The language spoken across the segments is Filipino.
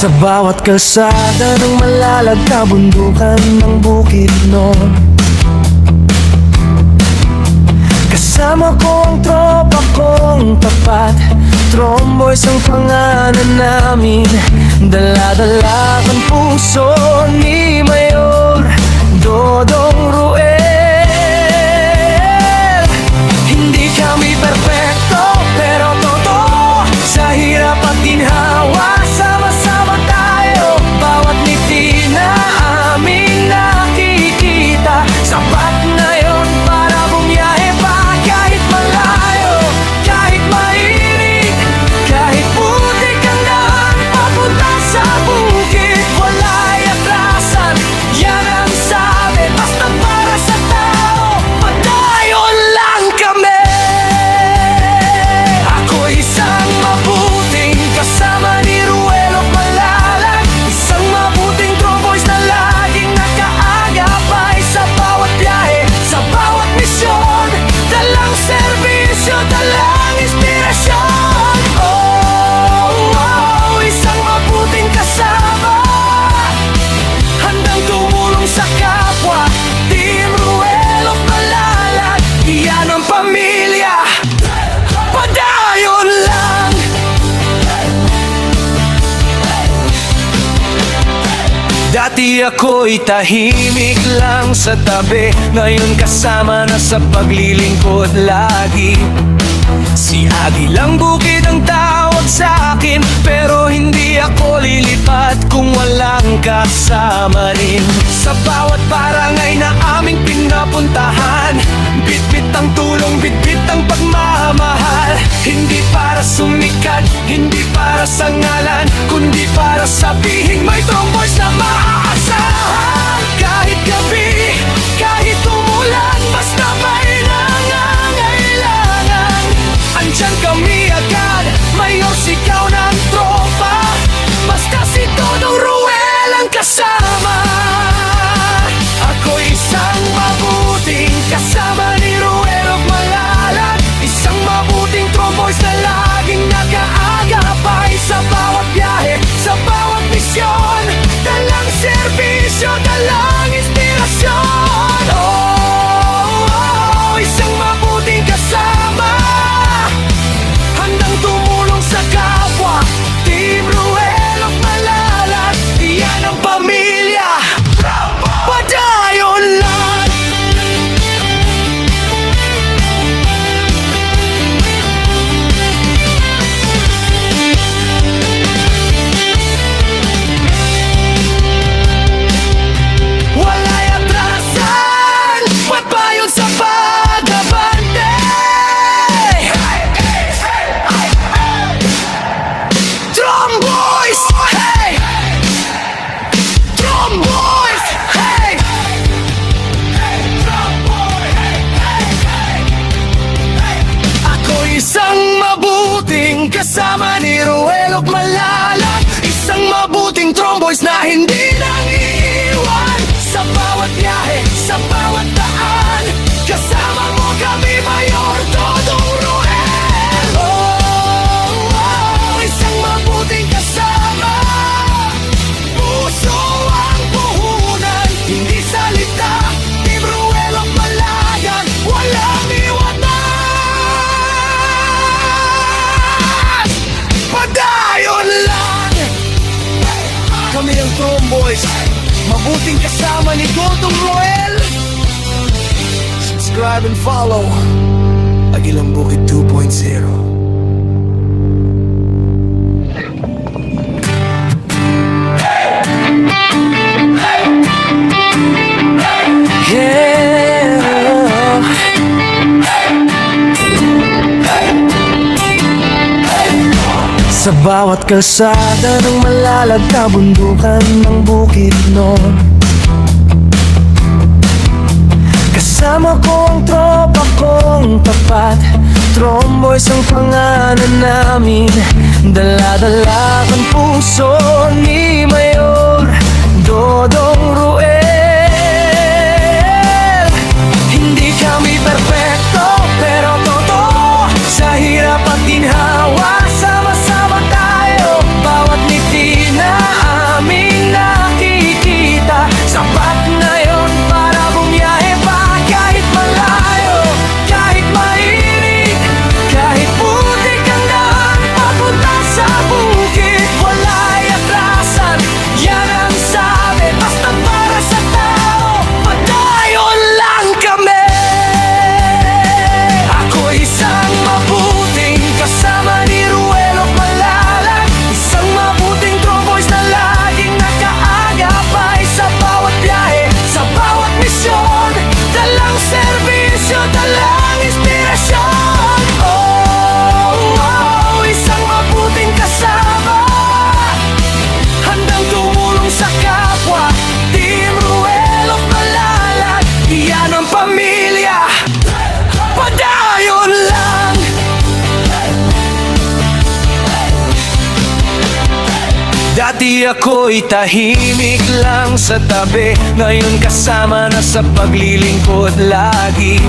Sa bawat kalsada ng malalag kabundukan ng Bukidnon, kasama ko ang tropa kong tapat. Tromboys ang pangalan namin, dala-dala ang puso ni Mayor Dodong Ruel. Hindi kami perfecto pero totoo, sa hirap at ginhawa sama-sama tayo. Bawat ngiti na aming nakikita, sapat na yun para bumiyahe pa. Kahit malayo, kahit mainit, kahit putik ang daan papunta sa bukid, wala'y atrasan, yan ang sabi. Basta para sa tao, padayon lang kami. Ako'y isang mabuting kasama ni Ruelo Malalag, isang mabuting tromboys na laging nakaagapay sa bawat biyahe, sa bawat misyon. Dalang serbisyo, dalang inspirasyon. Isang mabuting kasama, handang tumulong sa kapwa. Team Ruelo Malalag, iyan ang pamilya. Padayon lang. Dati ako'y tahimik lang sa tabi, ngayon kasama na sa paglilingkod lagi. Si Agilang Bukid ang tawag sa akin, pero hindi ako lilipat kung walang kasama rin. Sa bawat barangay na aming pinapuntahan, bitbit ang tulong, bitbit ang pagmamahal. Hindi para sumikat, hindi para sa ngalan, kundi para sabihin may tromboys na maaasahan. Kahit gabi, kahit umulan, basta may nangangailangan, andyan kami agad. Mayor, sigaw ng tropa, basta si Dodong Ruel ang kasama. Ako'y isang mabuting kasama ni Ruel Malalag, isang mabuting tromboys na laging nakaagapay sa bawat biyahe, sa bawat misyon. Dalang serbisyo, dalang inspirasyon. Isang mabuting kasama, handang tumulong sa kapwa. Team Ruel Malalag, iyan ang pamilya. Padayon lang. Wala'y atrasan, ba't ba yun sa pag-abante? Tromboys! Hey! Tromboys! Hey! Ako'y isang mabuting kasama ni Ruel Malalag, isang mabuting tromboys na hindi nang iiwan. Sa bawat biyahe, sa bawat daan, kasama mo kami, Mayor Dodong Ruel. Isang mabuting kasama, puso ang puhunan, hindi salita. Team Ruel Malalag, walang iwanan. Padayon lang. Kami ang Tromboys, mabuting kasama ni Dodong Ruel. Subscribe and follow Agilang Bukid 2.0. Sa bawat kalsada ng malalag kabundukan ng Bukidnon, kasama ko ang tropa kong tapat. Tromboys ang pangalan namin, dala-dala ang puso ni Mayor Dodong Ruel. Hindi kami perfecto pero totoo, sa hirap at ginhawa sama-sama tayo. Bawat ngiti na Dati ako'y tahimik lang sa tabi, ngayon kasama na sa paglilingkod lagi.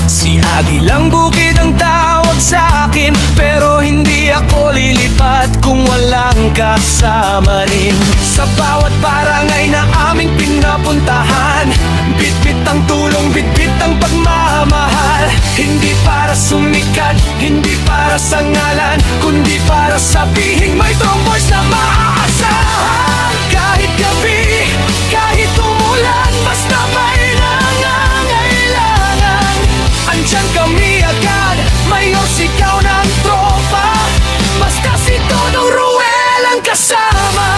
Si Agilang Bukid ang tawag sa akin, pero hindi ako lilipat kung walang kasama rin. Sa bawat barangay na aming pinapuntahan, bitbit ang tulong, bitbit ang pagmamahal. Hindi para sumikat, hindi para sa ngalan, kundi para sabihin may tromboys na maaasahan. Kahit gabi, kahit umulan, basta may nangangailangan, andyan kami agad, mayor sigaw ng tropa, basta si Dodong Ruel ang kasama.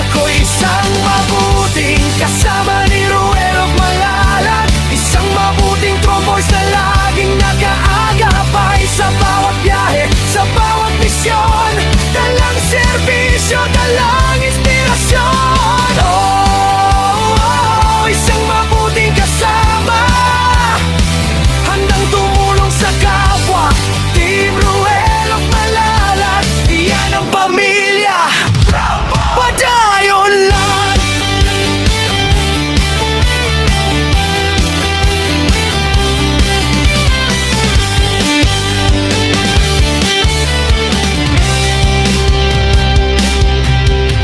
Ako'y isang mabuting kasama ni Ruel of Malalag, isang mabuting tromboys na laging nag-aagapay sa bawat biyahe, sa bawat misyon, dalang serbisyo, dalang inspirasyon. Oh, isang mabuting kasama, handang tumulong sa kapwa. Team Ruel of Malalag, iyan ang pamilya, padayon lang.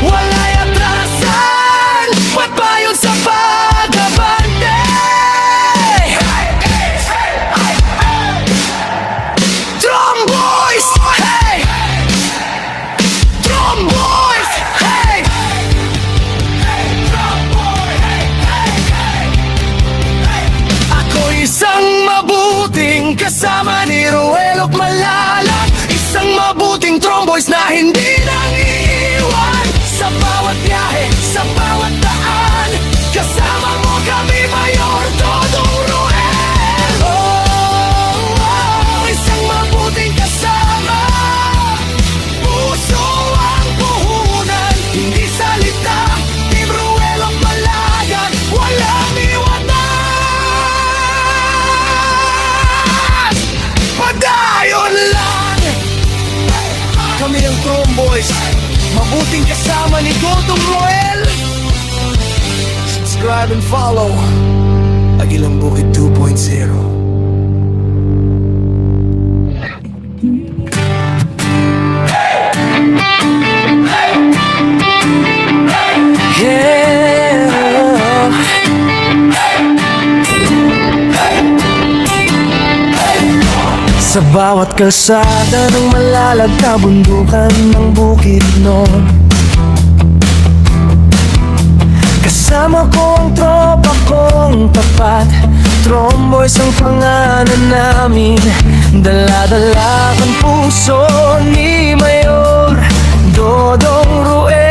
Wala'y atrasan, magbayon sa pag-abante. Tromboys, hey! Tromboys, hey! Ako isang mabuting kasama ni Ruel of Malalag, isang mabuting tromboys na hindi nang iiwan. Sa bawat biyahe, sa bawat daan, kasama mo kami, Mayor Dodong Ruel. Oh, isang mabuting kasama, puso ang puhunan, hindi salita. Team Ruel of Malalag, walang iwanan, padayon lang. Kami ang Tromboys, mabuting kasama ni Dodong Ruel. Subscribe and follow Agilang Bukid 2.0. Sa bawat kalsada ng Malalag, kabundukan ng Bukidnon, kasama ko ang tropa kong tapat. Tromboys ang pangalan namin, dala-dala ang puso ni Mayor Dodong Ruel.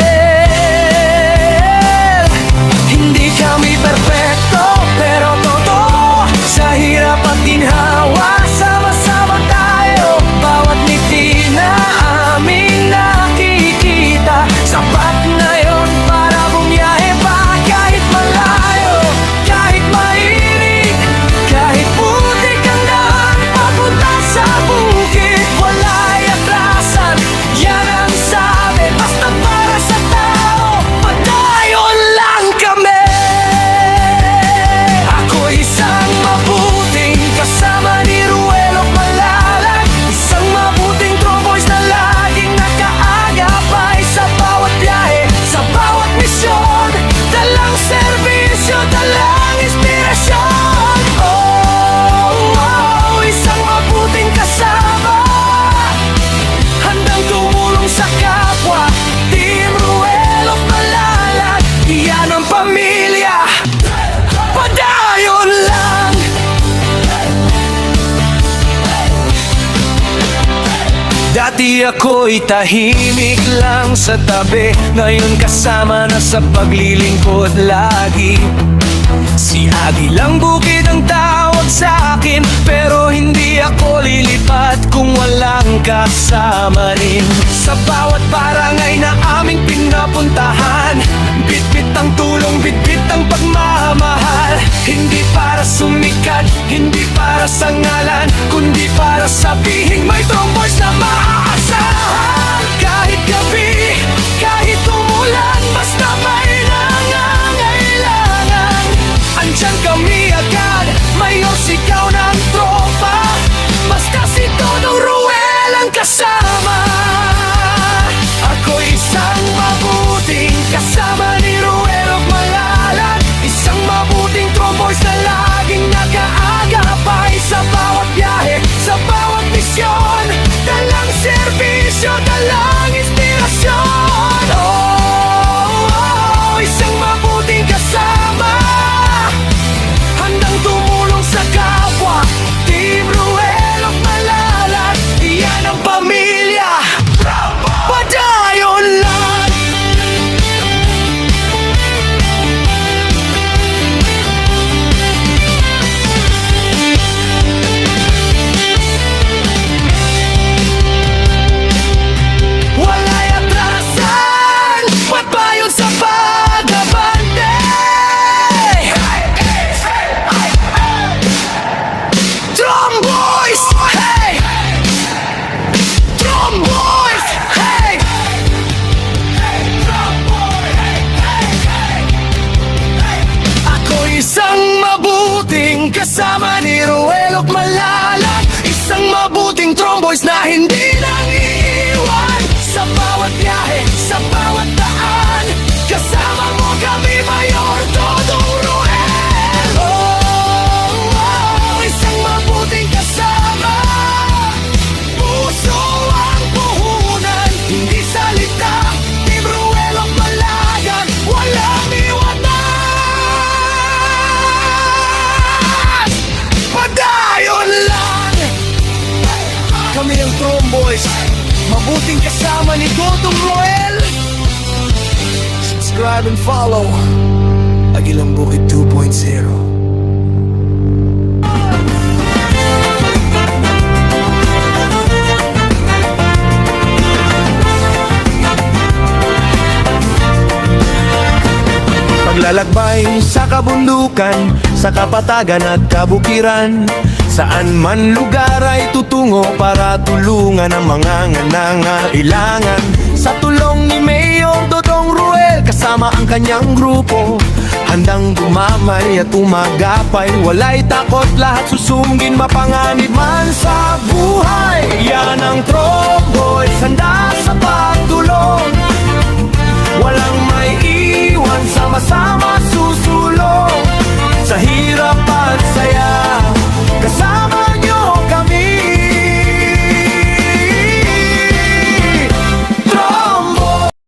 Hindi kami perpekto, pero totoo, sa hirap at ginhawa, sama-sama tayo. Bawat ngiti na aming nakikita, sapat na yun para bumiyahe pa. Kahit malayo, kahit mainit, kahit putik ang daan papunta sa bukid, wala'y atrasan, yan ang sabi, basta para sa tao, padayon lang kami. Ako isang mabuting kasama ni Ruel of Malalag, isang mabuting tromboys na laging nakaagapay sa bawat biyahe, sa bawat misyon, dalang serbisyo, dalang inspirasyon. Oh, isang mabuting kasama, handang tumulong sa kapwa. Team Ruel of Malalag, iyan ang pamilya, padayon lang. Dati ako'y tahimik lang sa tabi, ngayon kasama na sa paglilingkod lagi. Si Agilang Bukid ang tawag sa akin, pero hindi ako lilipat kung walang kasama rin. Sa bawat barangay na aming pinapuntahan, bitbit ang tulong, bitbit ang pagmamahal. Hindi para sumikat, hindi para sa ngalan, kundi para sabihin may tromboys na maaasahan. Kahit gabi, sa pag-abante. Drum boys, hey! Drum boys, hey! Ako isang mabuting kasama ni Ruel at Malalag, isang mabuting tromboys na hindi nang iiwan. Sa bawat biyahe, sa bawat daan, kasama mo kami, Mayor Dodong Ruel. Oh, isang mabuting kasama, puso ang puhunan, hindi salita. Team Ruel at Malalag, walang iwanan. Padayon lang, kami ang Tromboys, mabuting kasama ni Dodong Ruel. Subscribe and follow Agilang Bukid 2.0. Paglalakbay sa kabundukan, sa kapatagan at kabukiran, saan man lugar ay tutungo para tulungan ang mga nangangailangan. Sa tulong ni Mayor Dodong Ruel, kasama ang kanyang grupo, handang dumamay at umagapay. Walay takot, lahat susungin, mapanganib man sa buhay. Yan ang Tromboys, handa sa pagtulong, walang may